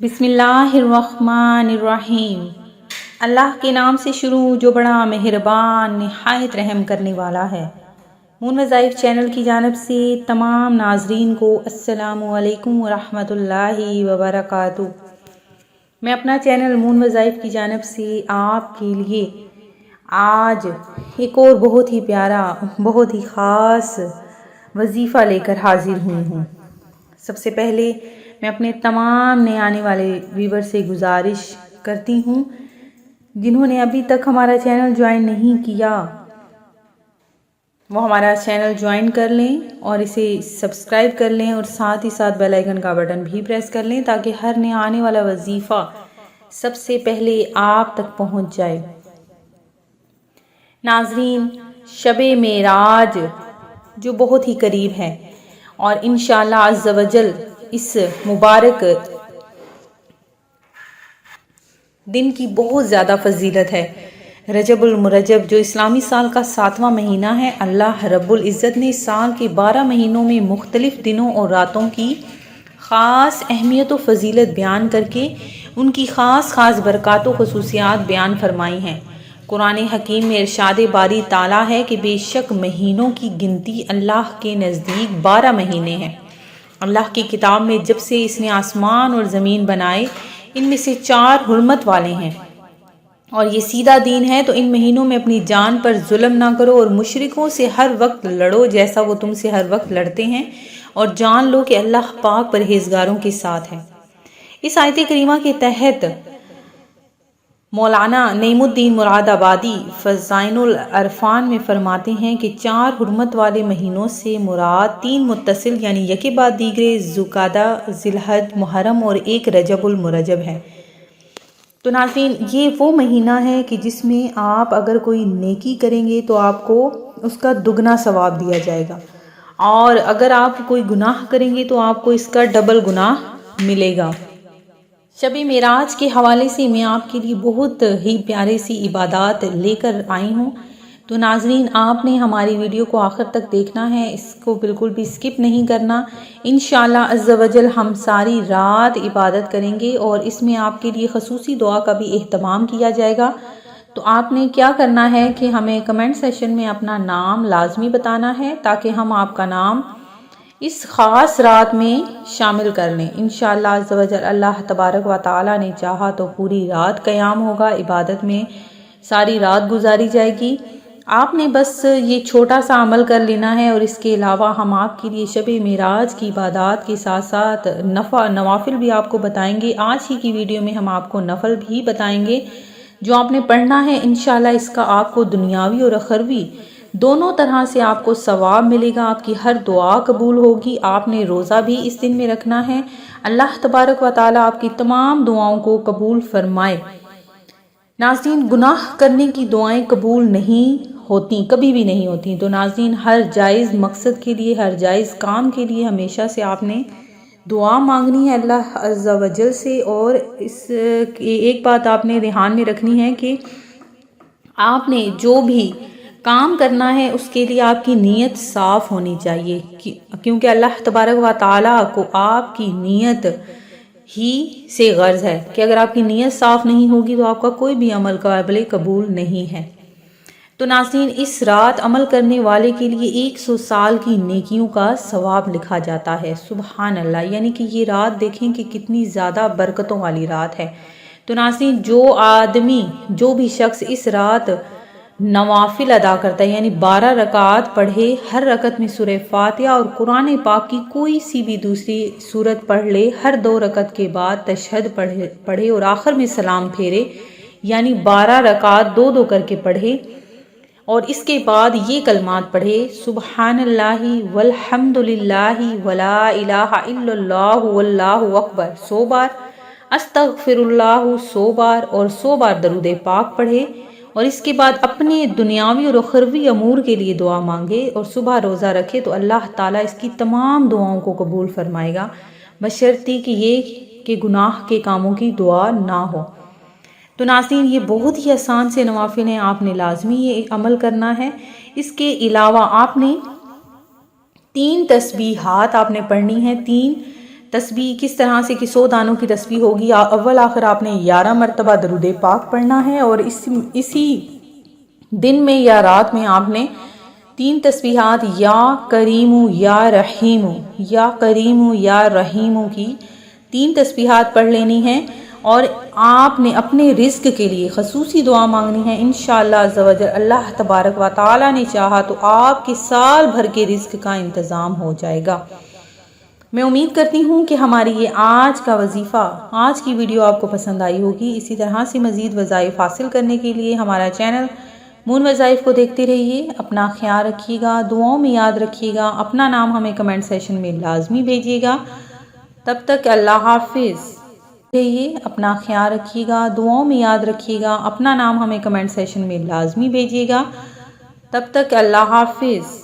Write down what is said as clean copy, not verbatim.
بسم اللہ الرحمن الرحیم۔ اللہ کے نام سے شروع جو بڑا مہربان نہایت رحم کرنے والا ہے۔ مون وظائف چینل کی جانب سے تمام ناظرین کو السلام علیکم ورحمۃ اللہ وبرکاتہ۔ میں اپنا چینل مون وظائف کی جانب سے آپ کے لیے آج ایک اور بہت ہی پیارا بہت ہی خاص وظیفہ لے کر حاضر ہوئی ہوں۔ سب سے پہلے میں اپنے تمام نئے آنے والے ویور سے گزارش کرتی ہوں جنہوں نے ابھی تک ہمارا چینل جوائن نہیں کیا وہ ہمارا چینل جوائن کر لیں اور اسے سبسکرائب کر لیں اور ساتھ ہی ساتھ بیل آئیکن کا بٹن بھی پریس کر لیں تاکہ ہر نیا آنے والا وظیفہ سب سے پہلے آپ تک پہنچ جائے۔ ناظرین، شب معراج جو بہت ہی قریب ہے اور انشاءاللہ عز و جل اس مبارک دن کی بہت زیادہ فضیلت ہے۔ رجب المرجب جو اسلامی سال کا 7واں مہینہ ہے، اللہ رب العزت نے سال کے 12 مہینوں میں مختلف دنوں اور راتوں کی خاص اہمیت و فضیلت بیان کر کے ان کی خاص برکات و خصوصیات بیان فرمائی ہیں۔ قرآن حکیم میں ارشاد باری تعالیٰ ہے کہ بے شک مہینوں کی گنتی اللہ کے نزدیک 12 مہینے ہیں۔ اللہ کی کتاب میں جب سے اس نے آسمان اور زمین بنائے ان میں سے 4 حرمت والے ہیں اور یہ سیدھا دین ہے، تو ان مہینوں میں اپنی جان پر ظلم نہ کرو اور مشرکوں سے ہر وقت لڑو جیسا وہ تم سے ہر وقت لڑتے ہیں، اور جان لو کہ اللہ پاک پرہیزگاروں کے ساتھ ہے۔ اس آیت کریمہ کے تحت مولانا نعیم الدین مراد آبادی خزائن العرفان میں فرماتے ہیں کہ 4 حرمت والے مہینوں سے مراد 3 متصل یعنی یکے بعد دیگرے ذوالقعدہ، ذی الحج، محرم اور ایک رجب المرجب ہے۔ تو ناظرین، یہ وہ مہینہ ہے کہ جس میں آپ اگر کوئی نیکی کریں گے تو آپ کو اس کا دگنا ثواب دیا جائے گا، اور اگر آپ کوئی گناہ کریں گے تو آپ کو اس کا ڈبل گناہ ملے گا۔ شب معراج کے حوالے سے میں آپ کے لیے بہت ہی پیارے سی عبادات لے کر آئی ہوں، تو ناظرین آپ نے ہماری ویڈیو کو آخر تک دیکھنا ہے، اس کو بالکل بھی سکپ نہیں کرنا۔ انشاءاللہ عز و جل ہم ساری رات عبادت کریں گے اور اس میں آپ کے لیے خصوصی دعا کا بھی اہتمام کیا جائے گا۔ تو آپ نے کیا کرنا ہے کہ ہمیں کمنٹ سیشن میں اپنا نام لازمی بتانا ہے تاکہ ہم آپ کا نام اس خاص رات میں شامل کر لیں۔ انشاءاللہ عز و جل اللہ تبارک و تعالی نے چاہا تو پوری رات قیام ہوگا، عبادت میں ساری رات گزاری جائے گی۔ آپ نے بس یہ چھوٹا سا عمل کر لینا ہے، اور اس کے علاوہ ہم آپ کے لیے شب معراج کی عبادات کے ساتھ ساتھ نوافل بھی آپ کو بتائیں گے۔ آج ہی کی ویڈیو میں ہم آپ کو نفل بھی بتائیں گے جو آپ نے پڑھنا ہے۔ انشاءاللہ اس کا آپ کو دنیاوی اور اخروی دونوں طرح سے آپ کو ثواب ملے گا، آپ کی ہر دعا قبول ہوگی۔ آپ نے روزہ بھی اس دن میں رکھنا ہے۔ اللہ تبارک و تعالیٰ آپ کی تمام دعاؤں کو قبول فرمائے۔ ناظرین، گناہ کرنے کی دعائیں قبول نہیں ہوتی، کبھی بھی نہیں ہوتی، تو ناظرین ہر جائز مقصد کے لیے، ہر جائز کام کے لیے ہمیشہ سے آپ نے دعا مانگنی ہے اللہ عز و جل سے، اور اس ایک بات آپ نے دھیان میں رکھنی ہے کہ آپ نے جو بھی کام کرنا ہے اس کے لیے آپ کی نیت صاف ہونی چاہیے، کیونکہ اللہ تبارک و تعالیٰ کو آپ کی نیت ہی سے غرض ہے کہ اگر آپ کی نیت صاف نہیں ہوگی تو آپ کا کوئی بھی عمل قابل قبول نہیں ہے۔ تو ناظرین اس رات عمل کرنے والے کے لیے 100 سال کی نیکیوں کا ثواب لکھا جاتا ہے۔ سبحان اللہ، یعنی کہ یہ رات دیکھیں کہ کتنی زیادہ برکتوں والی رات ہے۔ تو ناظرین جو بھی شخص اس رات نوافل ادا کرتا ہے یعنی 12 رکعات پڑھے، ہر رکعت میں سورہ فاتحہ اور قرآن پاک کی کوئی سی بھی دوسری سورت پڑھ لے، ہر 2 رکعت کے بعد تشہد پڑھے اور آخر میں سلام پھیرے، یعنی 12 رکعات 2 کر کے پڑھے، اور اس کے بعد یہ کلمات پڑھے: سبحان اللہ والحمد للہ ولا الہ الا اللہ واللہ اکبر 100 بار، استغفر اللہ 100 بار اور 100 بار درود پاک پڑھے، اور اس کے بعد اپنے دنیاوی اور اخروی امور کے لیے دعا مانگے اور صبح روزہ رکھے تو اللہ تعالیٰ اس کی تمام دعاؤں کو قبول فرمائے گا، بشرطی کہ یہ کہ گناہ کے کاموں کی دعا نہ ہو۔ تو ناظرین یہ بہت ہی آسان سے نوافل ہیں، آپ نے لازمی یہ عمل کرنا ہے۔ اس کے علاوہ آپ نے 3 تسبیحات آپ نے پڑھنی ہیں، 3 تسبیح کس طرح سے کہ 100 دانوں کی تسبیح ہوگی. اول آخر آپ نے 11 مرتبہ درود پاک پڑھنا ہے، اور اسی دن میں یا رات میں آپ نے 3 تسبیحات یا کریم یا رحیم، یا کریم یا رحیم کی 3 تسبیحات پڑھ لینی ہیں، اور آپ نے اپنے رزق کے لیے خصوصی دعا مانگنی ہے. انشاءاللہ عز و جل اللہ تبارک و تعالی نے چاہا تو آپ کے سال بھر کے رزق کا انتظام ہو جائے گا. میں امید کرتی ہوں کہ ہماری یہ آج کا وظیفہ، آج کی ویڈیو آپ کو پسند آئی ہوگی. اسی طرح سے مزید وظائف حاصل کرنے کے لیے ہمارا چینل مون وظائف کو دیکھتے رہیے. اپنا خیال رکھیے گا، دعاؤں میں یاد رکھیے گا. اپنا نام ہمیں کمنٹ سیشن میں لازمی بھیجیے گا. تب تک اللہ حافظ. اپنا خیال رکھیے گا، دعاؤں میں یاد رکھیے گا. اپنا نام ہمیں کمنٹ سیشن میں لازمی بھیجیے گا. تب تک اللہ حافظ.